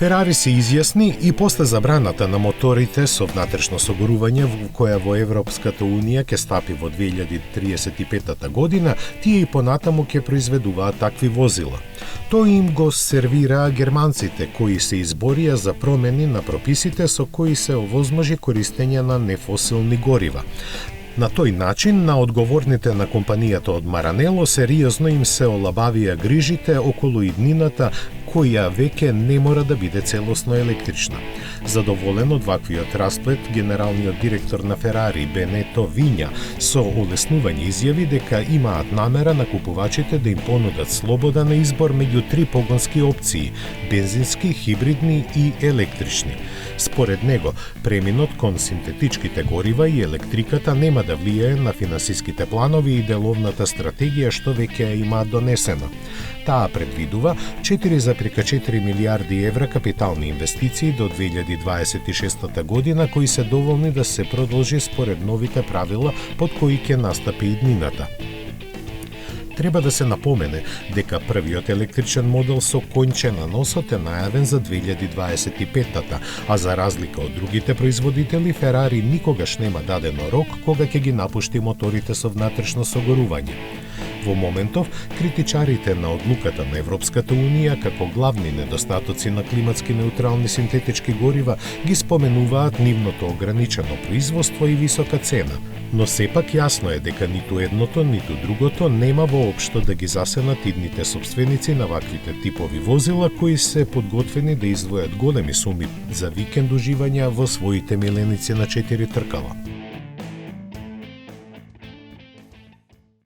Ферари се изјасни и после забраната на моторите со внатрешно согорување која во Европската Унија ќе стапи во 2035 година, тие и понатаму ќе произведуваат такви возила. Тој им го сервираа германците кои се изборија за промени на прописите со кои се овозможи користење на нефосилни горива. На тој начин, на одговорните на компанијата од Маранело сериозно им се олабавија грижите околу иднината, која веќе не мора да биде целосно електрична. Задоволен од ваквиот расплет, генералниот директор на Ферари Бенето Виња со олеснување изјави дека имаат намера на купувачите да им понудат слобода на избор меѓу 3 погонски опции – бензински, хибридни и електрични. Според него, преминот кон синтетичките горива и електриката нема да влијае на финансиските планови и деловната стратегија што веќе имаат донесена. Таа предвидува 4,4 милиарди евра капитални инвестиции до 2026 година, кои се доволни да се продолжи според новите правила под кои ќе настапи иднината. Треба да се напомене дека првиот електричен модел со конче на носот е најавен за 2025-та, а за разлика од другите производители, Ферари никогаш нема дадено рок кога ќе ги напушти моторите со внатрешно согорување. Во моментов, критичарите на одлуката на Европската Унија како главни недостатоци на климатски неутрални синтетички горива ги споменуваат нивното ограничено производство и висока цена. Но сепак јасно е дека ниту едното, ниту другото нема воопшто да ги засенат идните сопственици на ваквите типови возила кои се подготвени да издвојат големи суми за викенд уживања во своите миленици на 4 тркала.